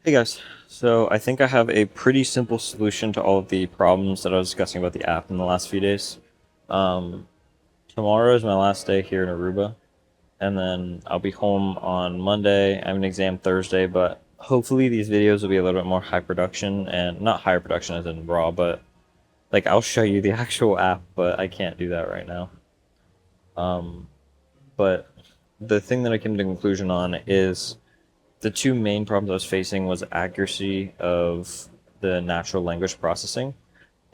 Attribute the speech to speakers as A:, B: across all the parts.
A: Hey guys, so I think I have a pretty simple solution to all of the problems that I was discussing about the app in the last few days. Um, Tomorrow is my last day here in Aruba, and then I'll be home on Monday. I have an exam Thursday, but hopefully these videos will be a little bit more high production and not high production as in raw, but like I'll show you the actual app, but I can't do that right now. Um, but the thing that I came to the conclusion on is the two main problems I was facing was accuracy of the natural language processing,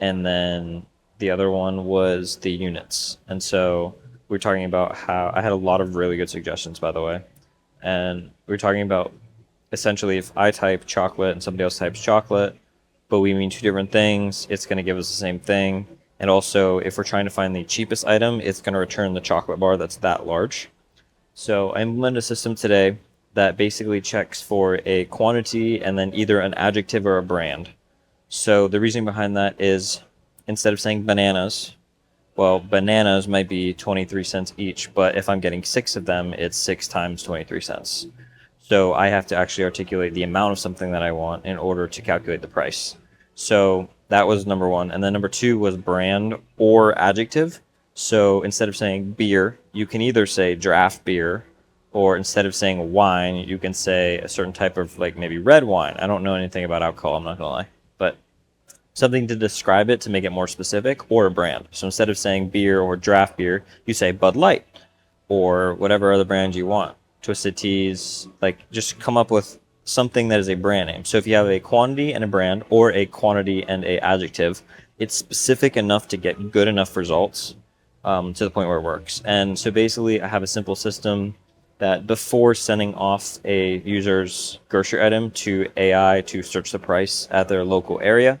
A: and then the other one was the units. And so we are talking about how I had a lot of really good suggestions, by the way, and we are talking about essentially if I type chocolate and somebody else types chocolate, but we mean two different things, it's going to give us the same thing. And also, if we're trying to find the cheapest item, it's going to return the chocolate bar that's that large. So I implemented a system today that basically checks for a quantity and then either an adjective or a brand. So the reasoning behind that is instead of saying bananas, well, bananas might be 23 cents each, but if I'm getting six of them, it's six times 23 cents. So I have to actually articulate the amount of something that I want in order to calculate the price. So that was number one. And then number two was brand or adjective. So instead of saying beer, you can either say draft beer, or instead of saying wine, you can say a certain type of like maybe red wine. I don't know anything about alcohol, I'm not gonna lie. But something to describe it to make it more specific, or a brand. So instead of saying beer or draft beer, you say Bud Light or whatever other brand you want. Twisted Teas, like just come up with something that is a brand name. So if you have a quantity and a brand or a quantity and a adjective, it's specific enough to get good enough results to the point where it works. And so basically I have a simple system that before sending off a user's grocery item to AI to search the price at their local area,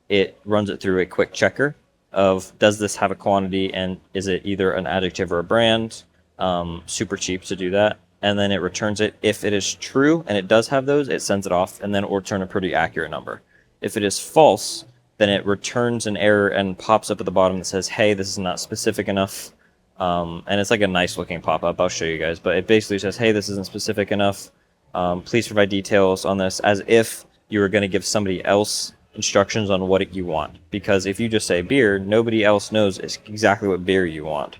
A: it runs it through a quick checker of does this have a quantity and is it either an adjective or a brand. Super cheap to do that, and then it returns it. If it is true and it does have those, it sends it off, and then it will return a pretty accurate number. If it is false, then it returns an error and pops up at the bottom that says, hey, this is not specific enough. And it's like a nice looking pop-up. I'll show you guys, but it basically says, hey, this isn't specific enough. Please provide details on this, as if you were going to give somebody else instructions on what you want. Because if you just say beer, nobody else knows exactly what beer you want.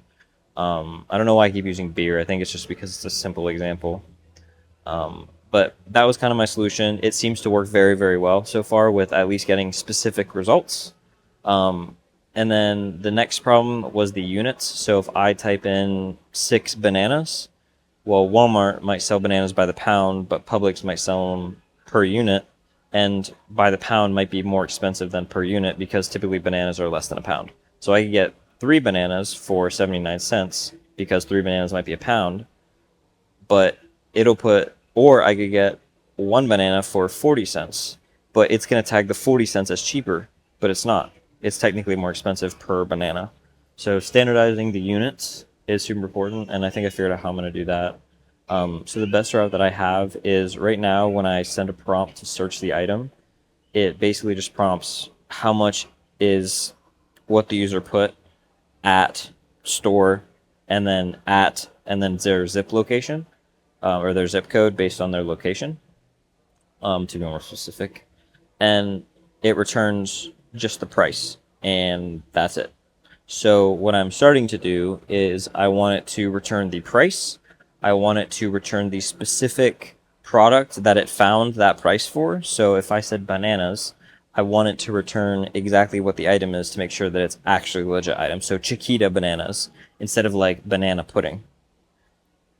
A: I don't know why I keep using beer. I think it's just because it's a simple example. But that was kind of my solution. It seems to work very, very well so far with at least getting specific results. And then the next problem was the units. So if I type in 6 bananas, well, Walmart might sell bananas by the pound, but Publix might sell them per unit. And by the pound might be more expensive than per unit because typically bananas are less than a pound. So I could get 3 bananas for 79 cents because 3 bananas might be a pound, but it'll put, or I could get 1 banana for 40 cents, but it's going to tag the 40 cents as cheaper, but it's not. It's technically more expensive per banana. So standardizing the units is super important, and I think I figured out how I'm going to do that. So the best route that I have is right now when I send a prompt to search the item, it basically just prompts how much is what the user put at store and then their zip location or their zip code based on their location, to be more specific, and it returns just the price, and that's it. So what I'm starting to do is I want it to return the price. I want it to return the specific product that it found that price for. So if I said bananas, I want it to return exactly what the item is to make sure that it's actually a legit item. So Chiquita bananas instead of like banana pudding.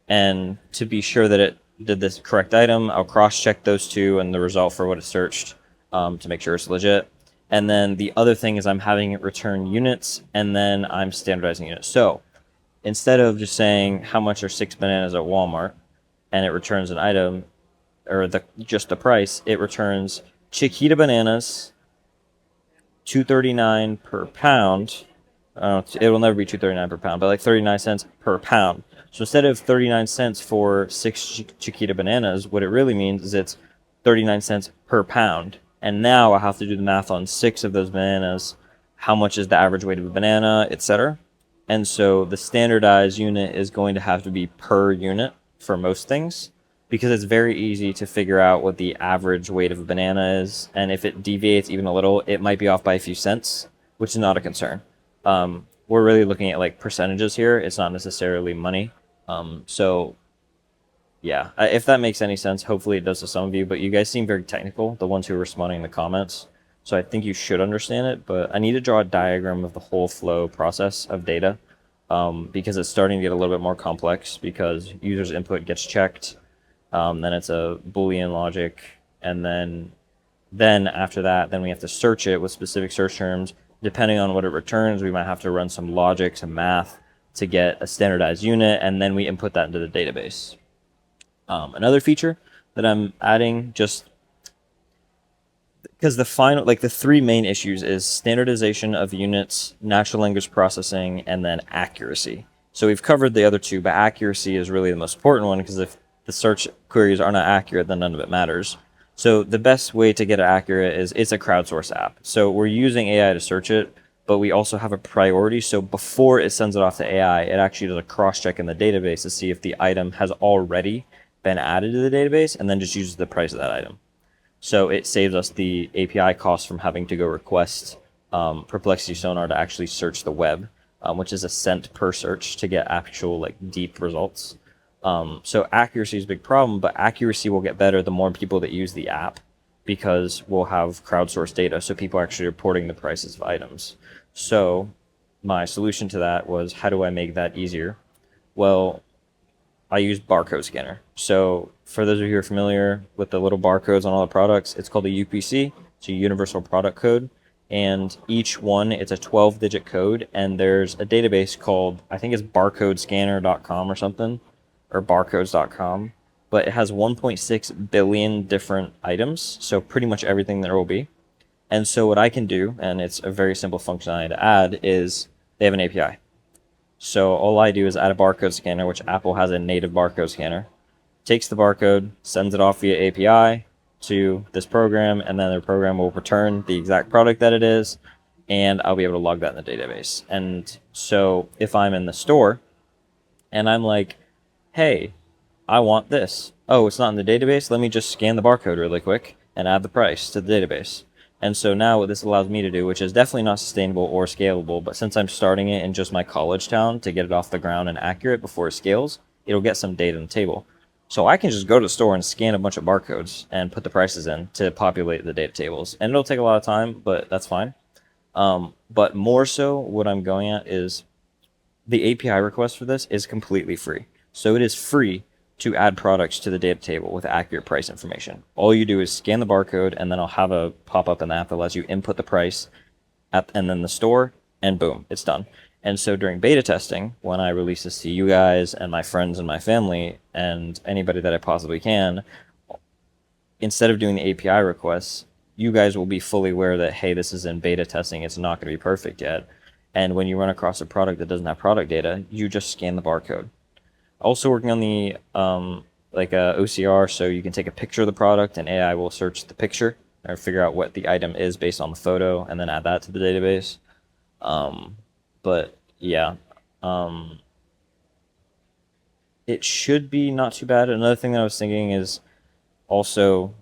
A: And to be sure that it did this correct item, I'll cross-check those two and the result for what it searched to make sure it's legit. And then the other thing is I'm having it return units, and then I'm standardizing units. So instead of just saying how much are 6 bananas at Walmart, and it returns an item, or just the price, it returns Chiquita bananas, $2.39 per pound. It will never be $2.39 per pound, but like 39 cents per pound. So instead of 39 cents for 6 Chiquita bananas, what it really means is it's 39 cents per pound. And now I have to do the math on 6 of those bananas. How much is the average weight of a banana, etc. And so the standardized unit is going to have to be per unit for most things. because it's very easy to figure out what the average weight of a banana is, and if it deviates even a little, it might be off by a few cents, which is not a concern. We're really looking at like percentages here. It's not necessarily money. So yeah, if that makes any sense, hopefully it does to some of you, but you guys seem very technical, the ones who are responding in the comments. So I think you should understand it, but I need to draw a diagram of the whole flow process of data, because it's starting to get a little bit more complex because users input gets checked, then it's a Boolean logic, and then after that, then we have to search it with specific search terms. Depending on what it returns, we might have to run some logic, some math to get a standardized unit, and then we input that into the database. Another feature that I'm adding, just because the three main issues is standardization of units, natural language processing, and then accuracy. So we've covered the other two, but accuracy is really the most important one, because if the search queries are not accurate, then none of it matters. So the best way to get it accurate is it's a crowdsourced app. So we're using AI to search it, but we also have a priority. So before it sends it off to AI, it actually does a cross-check in the database to see if the item has already been added to the database, and then just uses the price of that item. So it saves us the API cost from having to go request Perplexity Sonar to actually search the web, which is a cent per search to get actual like deep results. So accuracy is a big problem, but accuracy will get better the more people that use the app, because we'll have crowdsourced data, so people are actually reporting the prices of items. So my solution to that was, how do I make that easier? Well, I use barcode scanner. So for those of you who are familiar with the little barcodes on all the products, it's called a UPC. It's a universal product code. And each one, it's a 12-digit code. And there's a database called, I think it's barcodescanner.com or something, or barcodes.com. But it has 1.6 billion different items. So pretty much everything there will be. And so what I can do, and it's a very simple functionality to add, is they have an API. So all I do is add a barcode scanner, which Apple has a native barcode scanner, takes the barcode, sends it off via API to this program, and then the program will return the exact product that it is, and I'll be able to log that in the database. And so if I'm in the store and I'm like, hey, I want this. Oh, it's not in the database? Let me just scan the barcode really quick and add the price to the database. And so now what this allows me to do, which is definitely not sustainable or scalable, but since I'm starting it in just my college town to get it off the ground and accurate before it scales, it'll get some data in the table. So I can just go to the store and scan a bunch of barcodes and put the prices in to populate the data tables. And it'll take a lot of time, but that's fine. But more so, what I'm going at is the API request for this is completely free. So it is free to add products to the data table with accurate price information. All you do is scan the barcode, and then I'll have a pop-up in the app that lets you input the price and then the store, and boom, it's done. And so during beta testing, when I release this to you guys and my friends and my family and anybody that I possibly can, instead of doing the API requests, you guys will be fully aware that, hey, this is in beta testing, it's not going to be perfect yet. And when you run across a product that doesn't have product data, you just scan the barcode. Also working on the OCR, so you can take a picture of the product and AI will search the picture or figure out what the item is based on the photo and then add that to the database. But yeah, it should be not too bad. Another thing that I was thinking is also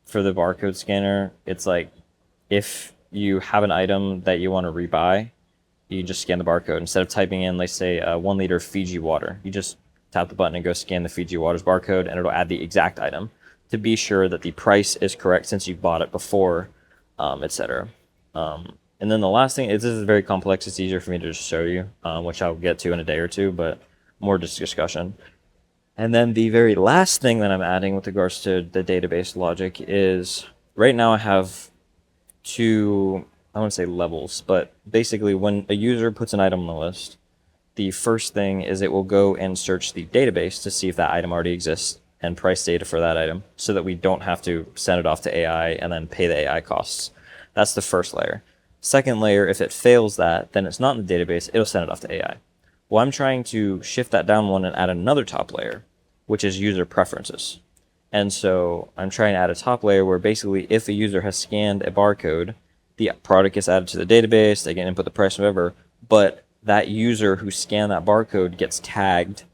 A: for the barcode scanner, it's like if you have an item that you want to rebuy, you just scan the barcode. Instead of typing in, let's say, 1 liter Fiji water, you just tap the button and go scan the Fiji water's barcode, and it'll add the exact item to be sure that the price is correct since you bought it before, etc. And then the last thing is, this is very complex. It's easier for me to just show you, which I'll get to in a day or two, but more just discussion. And then the very last thing that I'm adding with regards to the database logic is, right now I have two, I want to say levels, but basically when a user puts an item on the list, the first thing is it will go and search the database to see if that item already exists and price data for that item, so that we don't have to send it off to AI and then pay the AI costs. That's the first layer. Second layer, if it fails that, then it's not in the database, it'll send it off to AI. Well, I'm trying to shift that down one and add another top layer, which is user preferences. And so I'm trying to add a top layer where basically if a user has scanned a barcode, the product gets added to the database, they can input the price, whatever, but that user who scanned that barcode gets tagged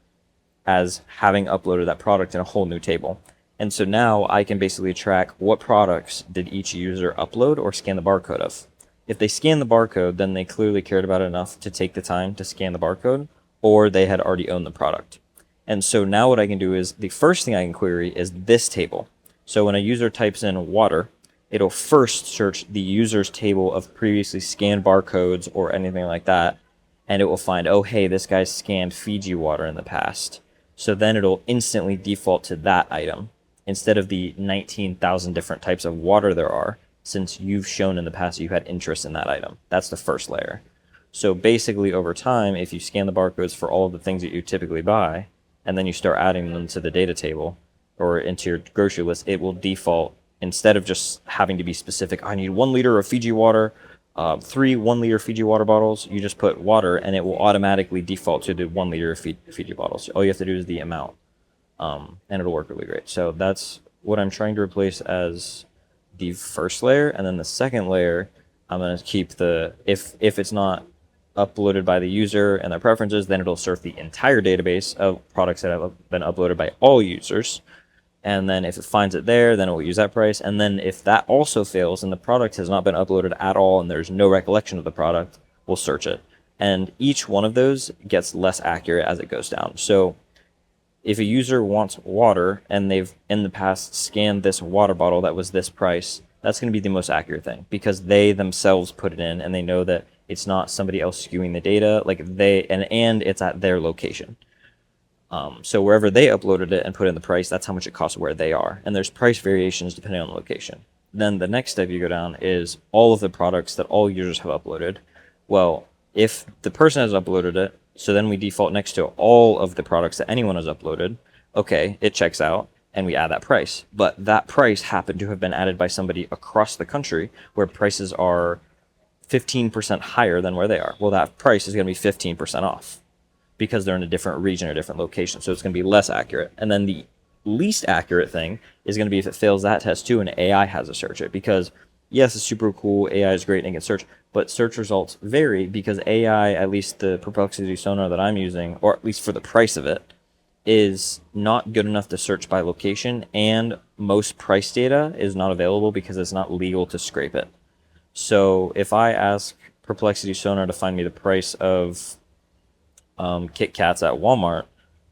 A: as having uploaded that product in a whole new table. And so now I can basically track what products did each user upload or scan the barcode of. If they scan the barcode, then they clearly cared about it enough to take the time to scan the barcode, or they had already owned the product. And so now what I can do is, the first thing I can query is this table. So when a user types in water, it'll first search the user's table of previously scanned barcodes or anything like that, and it will find, oh, hey, this guy's scanned Fiji water in the past. So then it'll instantly default to that item instead of the 19,000 different types of water there are, since you've shown in the past you had interest in that item. That's the first layer. So basically, over time, if you scan the barcodes for all of the things that you typically buy, and then you start adding them to the data table or into your grocery list, it will default, instead of just having to be specific, I need 1 liter of Fiji water, 3 1-liter Fiji water bottles, you just put water and it will automatically default to the 1 liter of Fiji bottles. All you have to do is the amount, and it'll work really great. So that's what I'm trying to replace as the first layer. And then the second layer, I'm going to keep the, if it's not uploaded by the user and their preferences, then it'll surf the entire database of products that have been uploaded by all users. And then if it finds it there, then it will use that price. And then if that also fails and the product has not been uploaded at all and there's no recollection of the product, we'll search it. And each one of those gets less accurate as it goes down. So if a user wants water and they've in the past scanned this water bottle that was this price, that's going to be the most accurate thing, because they themselves put it in and they know that it's not somebody else skewing the data, like they, and it's at their location. So wherever they uploaded it and put in the price, that's how much it costs where they are. And there's price variations depending on the location. Then the next step you go down is all of the products that all users have uploaded. Well, if the person has uploaded it, so then we default next to all of the products that anyone has uploaded. Okay, it checks out and we add that price. But that price happened to have been added by somebody across the country where prices are 15% higher than where they are. Well, that price is going to be 15% off, because they're in a different region or different location. So it's going to be less accurate. And then the least accurate thing is going to be if it fails that test too and AI has to search it. Because yes, it's super cool, AI is great and it can search, but search results vary because AI, at least the Perplexity Sonar that I'm using, or at least for the price of it, is not good enough to search by location, and most price data is not available because it's not legal to scrape it. So if I ask Perplexity Sonar to find me the price of Kit Kats at Walmart,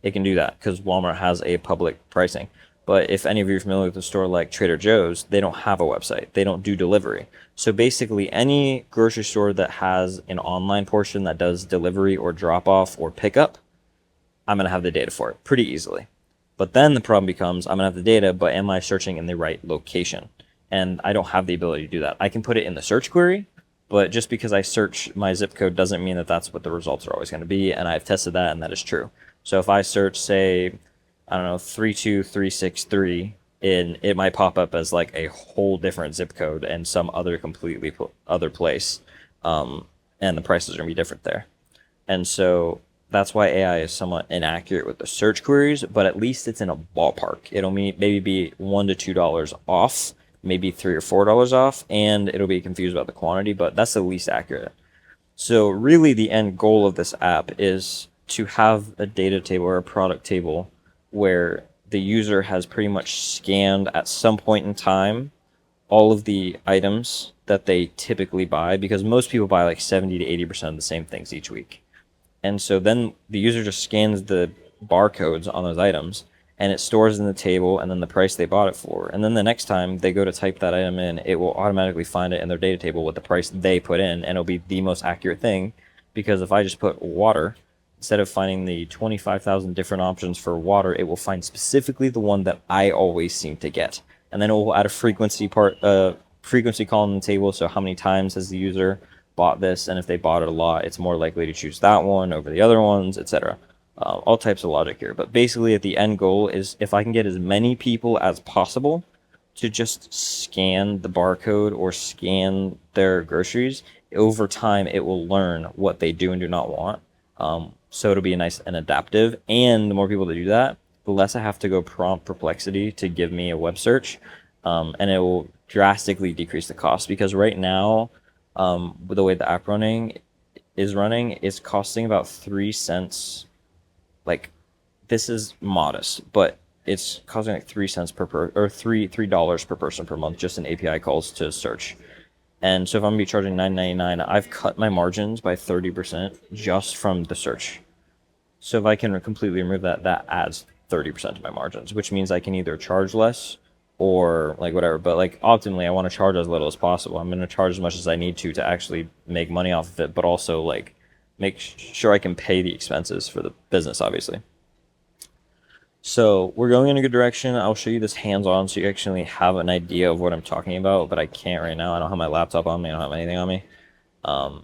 A: it can do that because Walmart has a public pricing. But if any of you are familiar with a store like Trader Joe's, they don't have a website. They don't do delivery. So basically, any grocery store that has an online portion that does delivery or drop off or pickup, I'm going to have the data for it pretty easily. But then the problem becomes, I'm going to have the data, but am I searching in the right location? And I don't have the ability to do that. I can put it in the search query, but just because I search my zip code doesn't mean that that's what the results are always going to be, and I've tested that, and that is true. So if I search, say, I don't know, 32363, it might pop up as like a whole different zip code and some other completely other place, and the prices are going to be different there. And so that's why AI is somewhat inaccurate with the search queries, but at least it's in a ballpark. It'll maybe be $1 to $2 off, maybe $3 or $4 off, and it'll be confused about the quantity, but that's the least accurate. So really the end goal of this app is to have a data table or a product table where the user has pretty much scanned at some point in time all of the items that they typically buy, because most people buy like 70 to 80% of the same things each week. And so then the user just scans the barcodes on those items and it stores in the table and then the price they bought it for. And then the next time they go to type that item in, it will automatically find it in their data table with the price they put in, and it'll be the most accurate thing. Because if I just put water, instead of finding the 25,000 different options for water, it will find specifically the one that I always seem to get. And then it will add a frequency column in the table, so how many times has the user bought this, and if they bought it a lot, it's more likely to choose that one over the other ones, etc. All types of logic here. But basically, at the end goal is if I can get as many people as possible to just scan the barcode or scan their groceries, over time it will learn what they do and do not want. So it'll be nice and adaptive. And the more people that do that, the less I have to go prompt Perplexity to give me a web search. And it will drastically decrease the cost, because right now, the way the app is running, is costing about 3 cents, like this is modest, but it's costing like 3 cents or $3 per person per month just in API calls to search. And so if I'm gonna be charging $9.99, I've cut my margins by 30% just from the search. So if I can completely remove that, that adds 30% to my margins, which means I can either charge less or like whatever. But like optimally, I want to charge as little as possible. I'm going to charge as much as I need to actually make money off of it, but also like make sure I can pay the expenses for the business, obviously. So we're going in a good direction. I'll show you this hands-on so you actually have an idea of what I'm talking about, but I can't right now. I don't have my laptop on me. I don't have anything on me.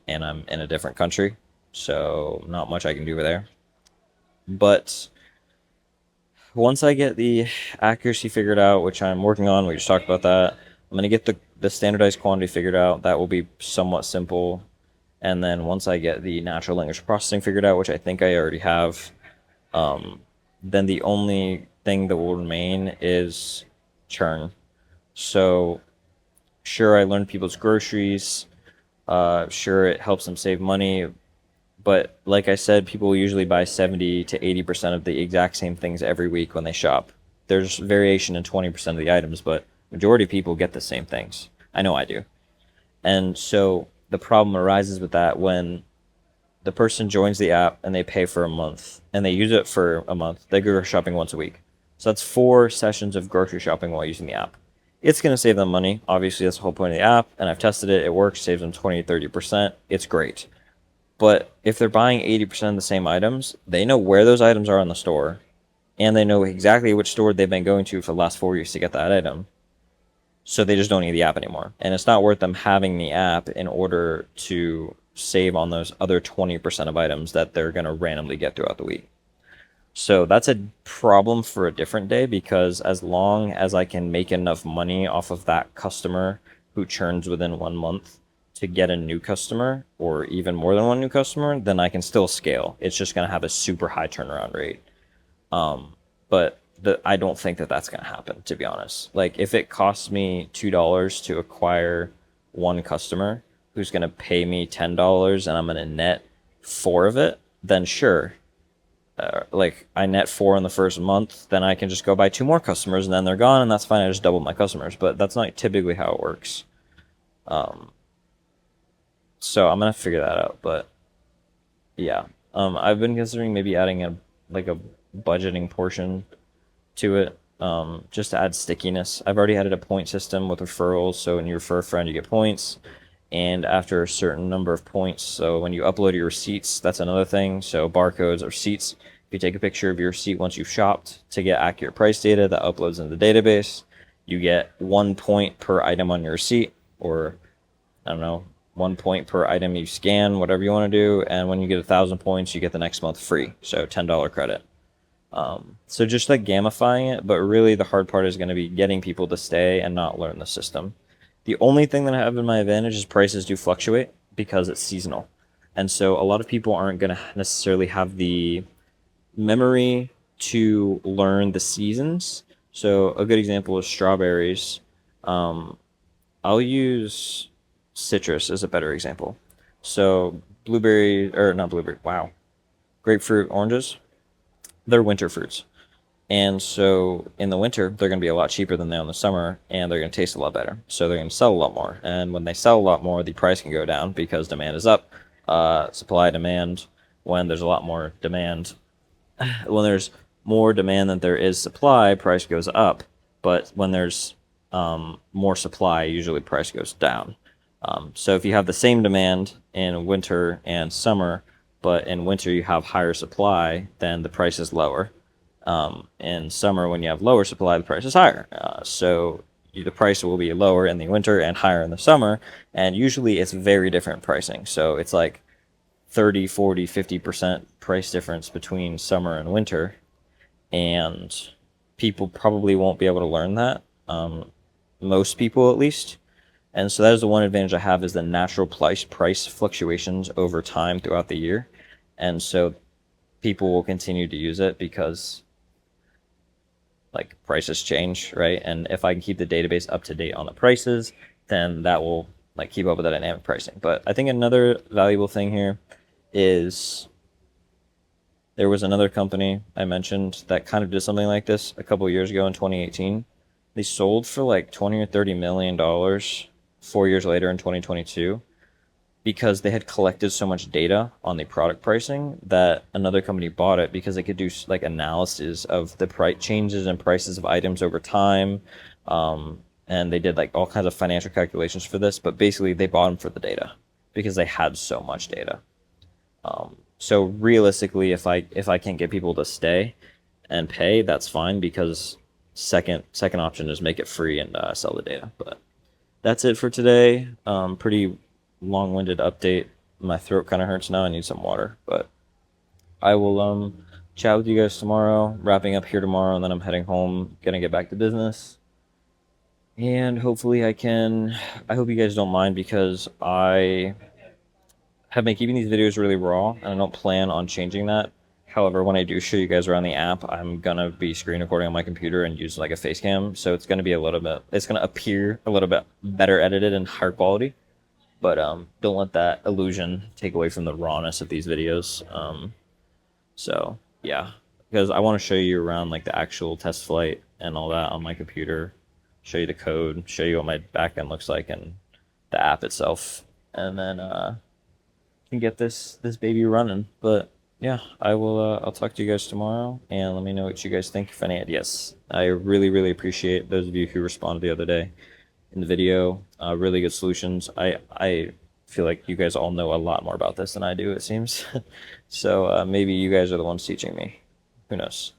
A: And I'm in a different country, so not much I can do over there. But once I get the accuracy figured out, which I'm working on, we just talked about that. I'm going to get the standardized quantity figured out. That will be somewhat simple. And then once I get the natural language processing figured out, which I think I already have, then the only thing that will remain is churn. So sure, I learned people's groceries. Sure, it helps them save money. But like I said, people usually buy 70 to 80% of the exact same things every week when they shop. There's variation in 20% of the items, but majority of people get the same things. I know I do. And so the problem arises with that when the person joins the app and they pay for a month and they use it for a month. They go shopping once a week. So that's 4 sessions of grocery shopping while using the app. It's going to save them money. Obviously, that's the whole point of the app, and I've tested it. It works, saves them 20 to 30%. It's great. But if they're buying 80% of the same items, they know where those items are in the store, and they know exactly which store they've been going to for the last 4 years to get that item. So they just don't need the app anymore. And it's not worth them having the app in order to save on those other 20% of items that they're going to randomly get throughout the week. So that's a problem for a different day, because as long as I can make enough money off of that customer who churns within 1 month to get a new customer, or even more than one new customer, then I can still scale. It's just going to have a super high turnaround rate. But I don't think that that's going to happen, to be honest. Like, if it costs me $2 to acquire one customer who's going to pay me $10 and I'm going to net 4 of it, then sure. Like, I net 4 in the first month, then I can just go buy 2 more customers and then they're gone, and that's fine. I just doubled my customers. But that's not typically how it works. So I'm gonna figure that out. But yeah, I've been considering maybe adding a budgeting portion to it, just to add stickiness. I've already added a point system with referrals, so when you refer a friend, you get points, and after a certain number of points, so when you upload your receipts, that's another thing. So barcodes or receipts, if you take a picture of your receipt once you've shopped to get accurate price data that uploads into the database, you get 1 point per item on your receipt, or I don't know, 1 point per item you scan, whatever you want to do. And when you get 1,000 points, you get the next month free. So $10 credit. So just like gamifying it, but really the hard part is going to be getting people to stay and not learn the system. The only thing that I have in my advantage is prices do fluctuate because it's seasonal. And so a lot of people aren't going to necessarily have the memory to learn the seasons. So a good example is strawberries. I'll use citrus as a better example. So blueberry, or not blueberry, wow. Grapefruit, oranges, they're winter fruits. And so in the winter, they're going to be a lot cheaper than they are in the summer, and they're going to taste a lot better. So they're going to sell a lot more. And when they sell a lot more, the price can go down because demand is up. Supply, demand, when there's a lot more demand. When there's more demand than there is supply, price goes up. But when there's more supply, usually price goes down. So if you have the same demand in winter and summer, but in winter you have higher supply, then the price is lower. In summer, when you have lower supply, the price is higher. So the price will be lower in the winter and higher in the summer, and usually it's very different pricing. So it's like 30, 40, 50% price difference between summer and winter, and people probably won't be able to learn that. Most people, at least. And so that is the one advantage I have, is the natural price fluctuations over time throughout the year. And so people will continue to use it because like prices change, right? And if I can keep the database up to date on the prices, then that will like keep up with the dynamic pricing. But I think another valuable thing here is There was another company I mentioned that kind of did something like this a couple years ago in 2018. They sold for like 20 or 30 million dollars 4 years later in 2022 because they had collected so much data on the product pricing that another company bought it because they could do like analysis of the price changes and prices of items over time. And they did like all kinds of financial calculations for this, but basically they bought them for the data because they had so much data. So realistically, if I can't get people to stay and pay, that's fine because second option is make it free and sell the data. But that's it for today. Pretty long-winded update. My throat kind of hurts now. I need some water, but I will chat with you guys tomorrow. Wrapping up here tomorrow, and then I'm heading home. Gonna get back to business, and hopefully I can. I hope you guys don't mind because I have been keeping these videos really raw, and I don't plan on changing that. However, when I do show you guys around the app, I'm gonna be screen recording on my computer and use like a face cam, so it's gonna be a little bit. It's gonna appear a little bit better edited and higher quality. But don't let that illusion take away from the rawness of these videos. So yeah, because I want to show you around like the actual test flight and all that on my computer, show you the code, show you what my backend looks like and the app itself, and then can get this baby running. But yeah, I will. I'll talk to you guys tomorrow, and let me know what you guys think. If any ideas, I really appreciate those of you who responded the other day in the video. Really good solutions. I feel like you guys all know a lot more about this than I do, it seems. So maybe you guys are the ones teaching me. Who knows?